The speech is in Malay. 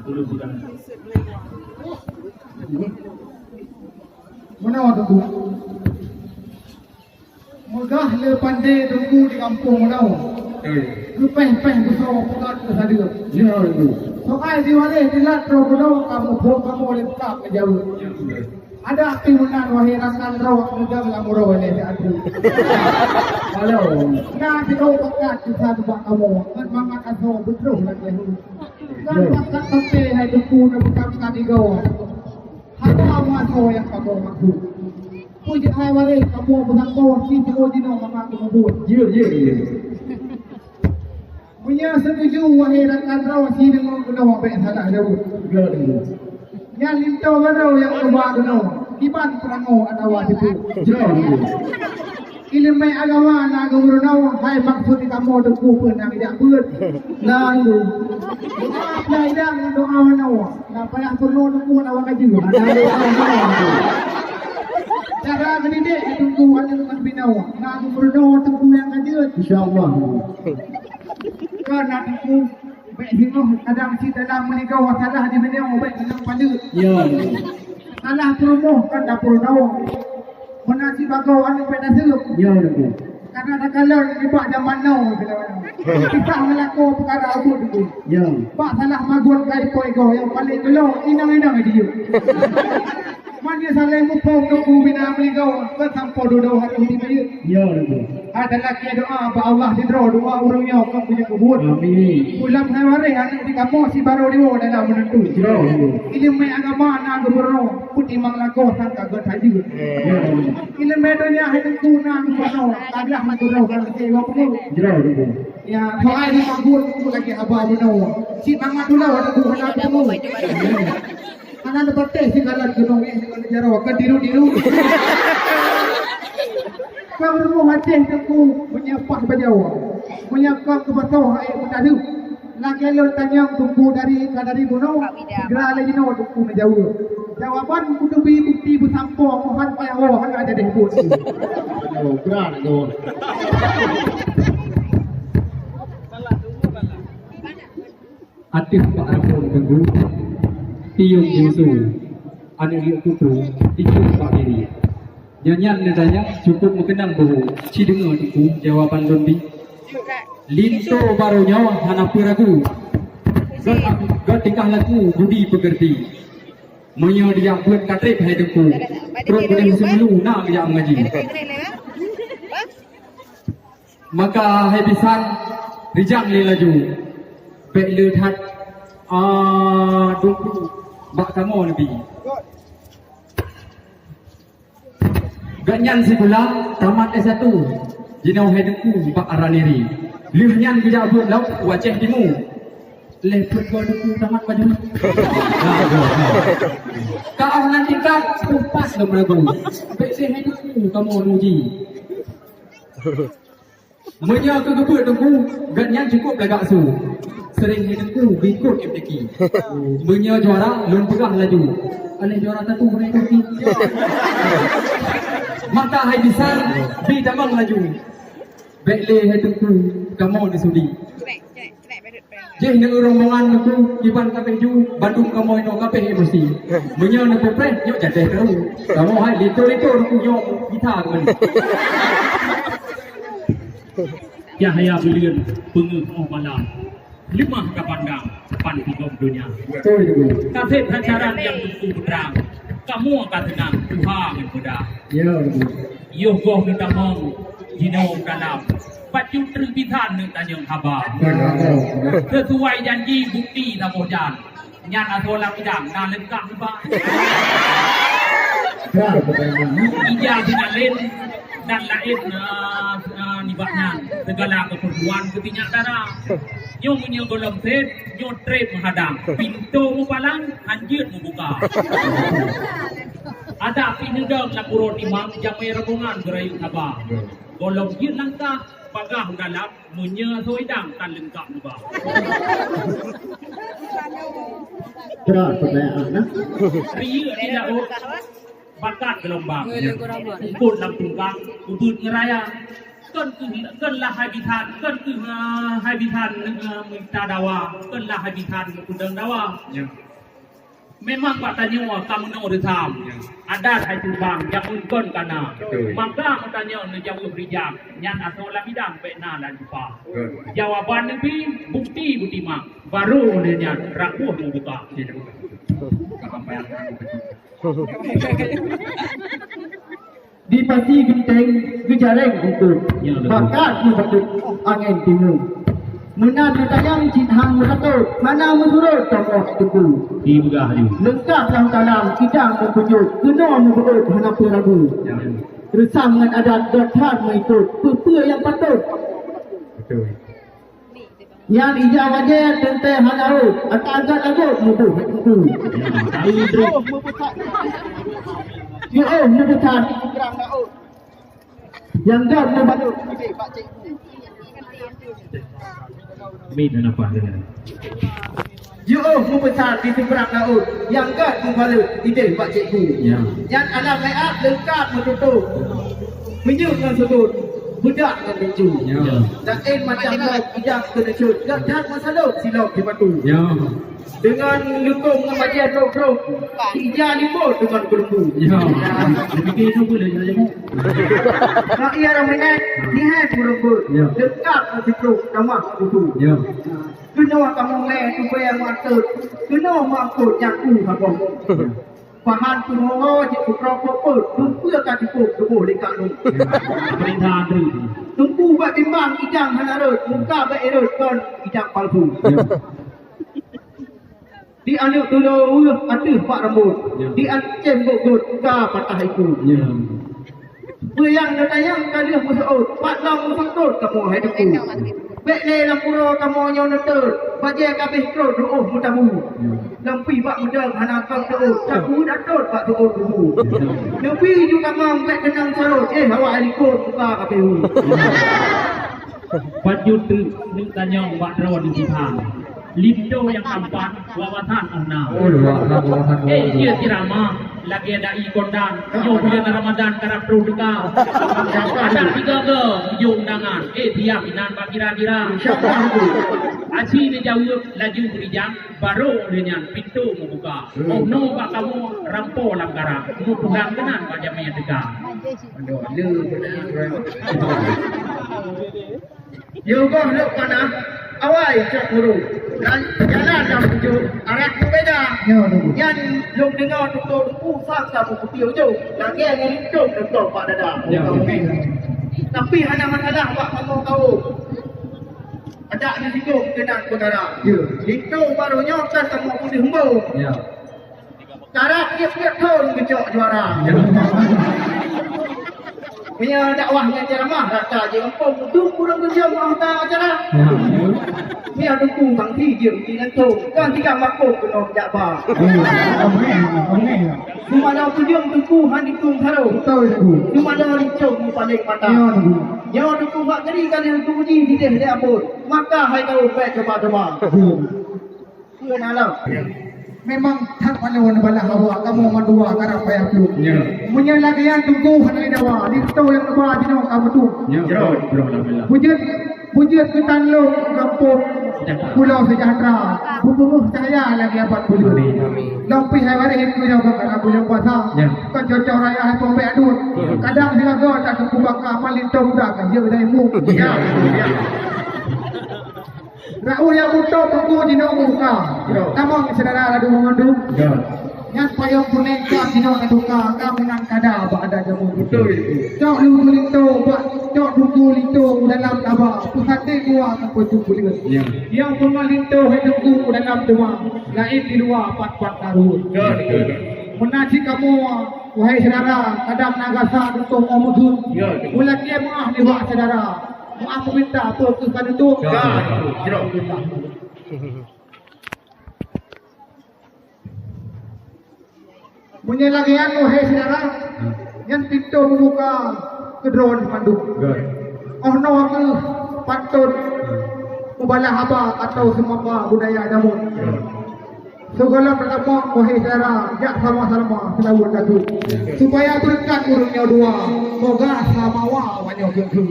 dulu bukan. Mana tunggu? Megah le pandai tunggu di kampung mana? Peh besar pekat ke sana. Ya itu. Sokai di mana di lat mana kamu buat kamu oleh kap jauh. Ada api menan wahai rakan rawak muda dalam murau ini ada. Halo. Nah kita pekat di sana buat kamu. Kan mama kaso betul lagi. Kan pekat sampai hai tunggu nak bukan kaki kau. Hanya kamu yang kamu mahu. Puji hai wale kamu bukan kau kita ojino mama kamu buat. Ya. Punya setuju wahai rakan rawak si dengan guna apa yang salah jauh. Ya itu. Yang linto mana yang kebak guna. Kiban perango atau wadipu. Ya itu. Ilmu agama nak guna hai maksud kamu deku pun nak tidak buat. Lalu. Nah idang doa mana? Nak payah perlu deku nak wakaji. Cara mendidik tunggu ada dengan binawa. Nak berdoa tunggu yang kajian. Insyaallah. Kerana aku baik hingga kadang si dalam menikah salah di mana baik dalam pada. Ya. Salah perumoh kan dapur dawa. Mana si bagau anu baik nasib. Ya itu. Karena ada kalau di bak zaman now kita melaku perkara abu tu. Ya. Bak salah magun kai poi go yang paling gelo inang-inang dia. Mana salah mupong tu bina menikah kan sampai duduk hari ini dia. Ya itu. Ada lagi doa apa Allah hidro doa orangnya kau punya kebun. Amin. Ulam hari anak di kamu si baru dia dalam menentu. Ya. Ilmu agama nak berburu putih manglako sangka gerhaji. Ya. Ilmu dunia hidupku nak berburu agak berburu kalau saya pun. Ya itu. Ya soal di kampung aku lagi abah berburu. Si mama dulu ada bukan aku. Karena dapat si kalah gunung ini kalau jaro kan diru. Kau rumah hati aku menyapa berjawab, menyapa kepada hai mutadu. Lagi lo tanya tunggu dari gunung, segera lagi no tunggu menjauh. Jawaban kudu bukti bersampo, mohon payah mohon ada deh buat. Oh, berat itu. Atif Pak Arfon tunggu. Tiyung Yusu. Anak dia kutu. Tiyung Pak Diri. Nyanyian nadanya cukup mengenang bahu. Si dengar itu jawaban Dondi. Linto barunya hana peragu. Gak tingkah laku budi pekerti. Menyo dia buat katrip hai deku. Terus boleh semelu nak dia mengaji. Maka hai pisan rijang le laju. Bek le that dulu bak kamu nabi. Ganyan si pula tamat S1. Jinau hidupku bak araniri. Lihnyan bija buat laut wajah timu. Leput kau duku tamat baju. Kau nanti kan kupas lembaga. Besi hidupku kamu nuji. Menya kegebut duku ganyan cukup lagak su. Sering hidupku ikut MTQ. Menya juara lun pegah laju. Alih juara satu mereka ki. Maka hai besar bi damang laju. Bekle hidupku kamu disudi. Jeh nak rombongan aku iban kapeju Bandung kamu ino kape mesti. Menya nak pepre yo jateh kau. Kamu hai lito aku yo kita kan. Ya haya bilion penguk malam. 5 kapandang pan hidup dunia. Betul itu. Kasih pacaran yang tentu berang. Kamu akan tenang Tuhan yang muda. Ya itu. Yo goh minta mong jinau dalam. Baju terbitanនឹងតាយើងថាបាទsesuai janji bukti tak bojan nyat atau lapidang nak lengkap pak ijazah tidak lain dan lain nibaknya segala keperluan ketinyak darah nyo punya golong set nyo trip menghadang pintu mupalang anjir membuka ada pinudang lapuron imam jamai rebungan gerayu tabah golong jir langkah pagah dalam munya soidang tan lengkap juga. Berat pertanyaan nak. Ria tidak bakat gelombang. Ukut dalam tunggang, ubud ngeraya. cơn là hai vị than cơn từ hai vị than mình ta dawa cơn là hai vị than kudang dawa memang katanya kamu no ditam ada hai tu bang yang unkon kana maka katanya ni jauh berijak nyan atau lamidang pe na lan pa jawaban ni bukti mak baru ni nyan rakuh mu buka di pasti genteng gejareng untuk maka di badut angin timur Muna ditayang cinhang meratuk, mana menurut tokoh itu. Ibugah ni. Lengkap dalam kalam, kidang berpujuk, kena membuat henapa ragu. Resam dengan adat berhad mengikut, apa yang patut. Betul. Yang ijab aja tentang halau, agak-agak lagu mubuh itu. Ya membuat yang dah membantu. Min apa dia? Yo membesar di seberang laut yang gad membalut ide pak cikgu. Ya. Yang alam layak lengkap menutup. Menyut dengan sudut, budak dengan lucu. Ya. Dan macam laut hidang kena cut. Dan masalah silap di batu. Ya. Dengan lukung dengan bajian rok-rok. Hijau limau dengan berumbu. Ya. Lebih itu boleh jadi. Nak ia ramai naik, lihat berumbu. Ya. Lengkap menutup nama itu. Ya. Kena kamu meh tu bayar matut. Kena makut yang ku habong. Pahan tu mau je pro tumpu akan dipuk tubuh dekat lu. Perintah tu. Tumpu buat timbang idang hanarut, muka buat erut kon idang palsu. Di anu dulu atuh pak rambut. Di ancem bukut ka patah itu. Ya. Yang datang kali musuh, pak long musuh kamu hai tu. Bek le lampuro kamu nyon netur, baje kabeh kro doh mutamu. Lampi bak mudang hanakang doh, caku datot bak doh dulu. Lampi juga mang bek kenang sarut, hawa aliko buka kabeh. Pajut tu ning tanyong bak ron di pang. Lindo yang tampan wawatan ona. Oh, wawatan. Dia tirama lagi ada ikondan. Yo bulan Ramadan karap produka. Ada tiga ke yung dangan. Dia minan bakira-kira. Aci ni jauh laju berijang baru dia pintu membuka. Oh no pak kamu rampo langgaran. Mu pulang kenan pak jamnya dekat. Yo kau nak mana? Awai cak guru. Jalan dah tuju. Arah tu beda. Yang long dengar tu fak tak putih je. Lagi yang hidup betul pak dada. Tapi hanya masalah pak kamu tahu. Ada di situ kena saudara. Itu barunya kan kamu putih hembau. Ya. Cara tiap-tiap tahun kecok juara. Punya dakwahnya ceramah rata je empung tu kurang kerja menghantar acara. Punya dukung bang ti je di lantung kan tiga makuk kena jakba. Cuma dah kerja dukung han dukung haru. Cuma dah ricau paling mata. Yo dukung hak kali dukung uji di dia apa. Maka hai kau baik coba-coba. Kena lah. Memang tak pahlawan bala hawa kamu mandua karang payah tu. Punya lagi yang tunggu hanai dawa di tu yang dawa di no kamu tu. Pujut ketan lo kampung Pulau Sejahtera. Bubuh saya lagi abad bulu. Lampi hari itu jauh ke bulan puasa. Kau cocok raya hai pombe adut. Kadang dia go tak kubaka malin tonda kan dia dari mu. Rau yang butuh tunggu di muka. Namun saudara ada mengandung. Yang payung kuning kau di duka kau dengan kada ada jamu betul. Cok lu lito, cok tunggu lito dalam tabak. Pusat gua akan pujuk kulit. Yang pemalito tunggu dalam demam. Lain di luar pat-pat karun. Menaji kamu wahai saudara kadang nagasa untuk omudun. Mula dia maaf ni wak saudara. Maaf minta apa tu kan itu. Punya lagi yang wahai saudara yang pintu membuka kedron manduk. Oh no aku pantun mubalah apa atau semua budaya namun. Segala pertama wahai saudara, ya sama-sama selawat datu. Supaya berkat urungnya dua, moga sama wa banyak ke.